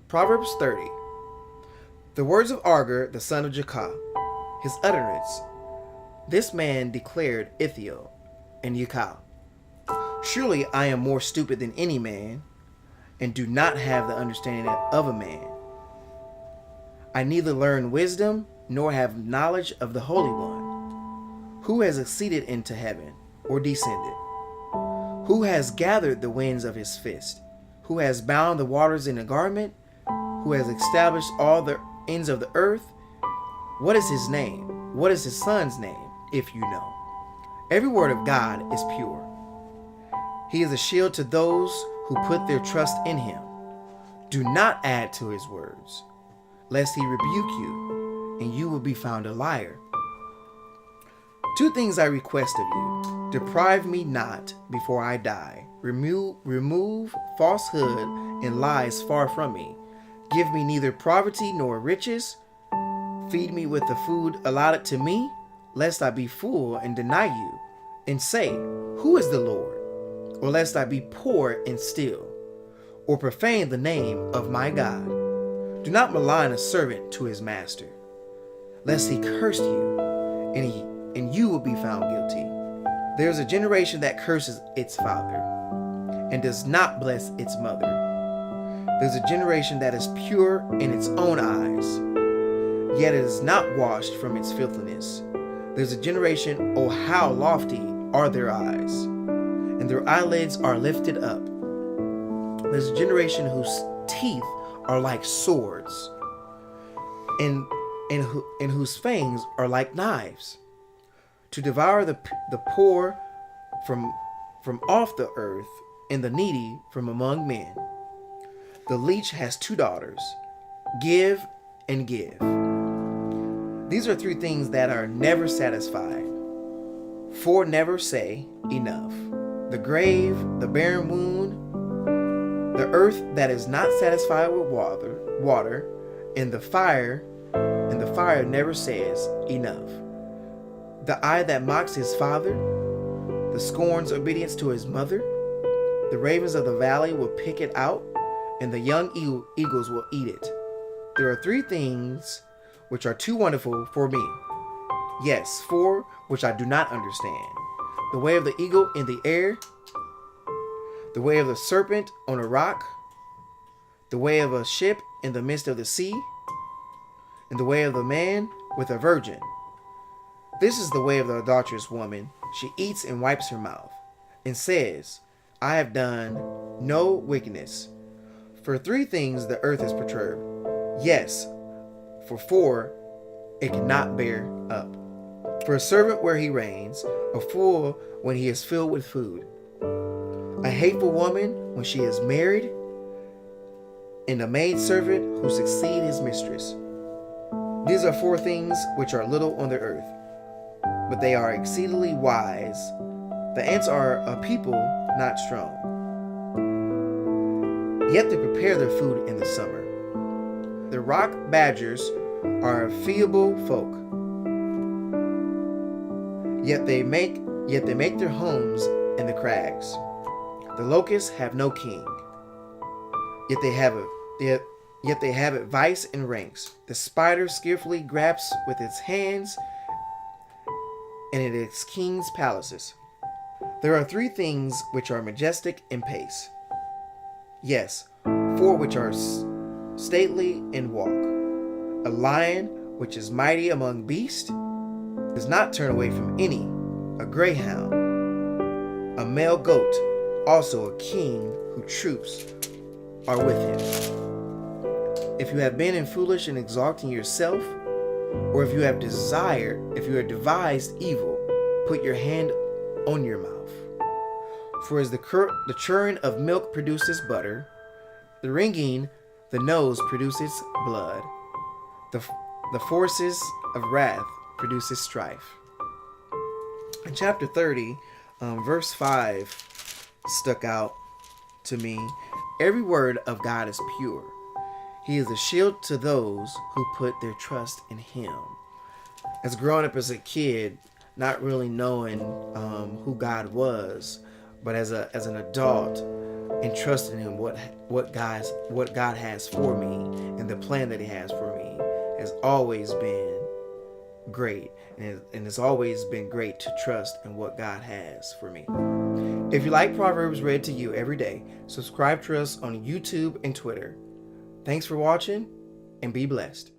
Proverbs 30. The words of Agur, the son of Jakah, his utterance. This man declared Ithiel and Yakal. Surely I am more stupid than any man, and do not have the understanding of a man. I neither learn wisdom, nor have knowledge of the Holy One. Who has ascended into heaven, or descended? Who has gathered the winds of his fist? Who has bound the waters in a garment? Who has established all the ends of the earth? What is his name? What is his son's name, if you know? Every word of God is pure. He is a shield to those who put their trust in him. Do not add to his words, lest he rebuke you, and you will be found a liar. Two things I request of you. Deprive me not before I die. Remove falsehood and lies far from me. Give me neither poverty nor riches. Feed me with the food allotted to me, lest I be full and deny you, and say, Who is the Lord? Or lest I be poor and steal, or profane the name of my God. Do not malign a servant to his master, lest he curse you, and you will be found guilty. There is a generation that curses its father, and does not bless its mother. There's a generation that is pure in its own eyes, yet it is not washed from its filthiness. There's a generation, oh how lofty are their eyes, and their eyelids are lifted up. There's a generation whose teeth are like swords, and whose fangs are like knives, to devour the poor from off the earth, and the needy from among men. The leech has two daughters, give and give. These are three things that are never satisfied. Four never say enough. The grave, the barren wound, the earth that is not satisfied with water, and the fire never says enough. The eye that mocks his father, the scorns obedience to his mother, the ravens of the valley will pick it out, and the young eagles will eat it. There are three things which are too wonderful for me. Yes, four which I do not understand. The way of the eagle in the air, the way of the serpent on a rock, the way of a ship in the midst of the sea, and the way of the man with a virgin. This is the way of the adulterous woman. She eats and wipes her mouth, and says, I have done no wickedness. For three things the earth is perturbed. Yes, for four it cannot bear up. For a servant where he reigns, a fool when he is filled with food, a hateful woman when she is married, and a maidservant who succeeds his mistress. These are four things which are little on the earth, but they are exceedingly wise. The ants are a people not strong, yet they prepare their food in the summer. The rock badgers are a feeble folk, yet they make their homes in the crags. The locusts have no king, yet they have advice in ranks. The spider skillfully grasps with its hands, and in its king's palaces. There are three things which are majestic in pace. Yes, four which are stately in walk. A lion which is mighty among beasts, does not turn away from any. A greyhound, a male goat, also a king whose troops are with him. If you have been in foolish and exalting yourself, or if you have devised evil, put your hand on your mouth. For as the churn of milk produces butter, the wringing the nose produces blood. The forces of wrath produces strife. In chapter 30, verse 5 stuck out to me. Every word of God is pure. He is a shield to those who put their trust in him. As growing up as a kid, not really knowing who God was, but as an adult, and trusting in what God has for me and the plan that He has for me has always been great, and it's always been great to trust in what God has for me. If you like Proverbs read to you every day, subscribe to us on YouTube and Twitter. Thanks for watching, and be blessed.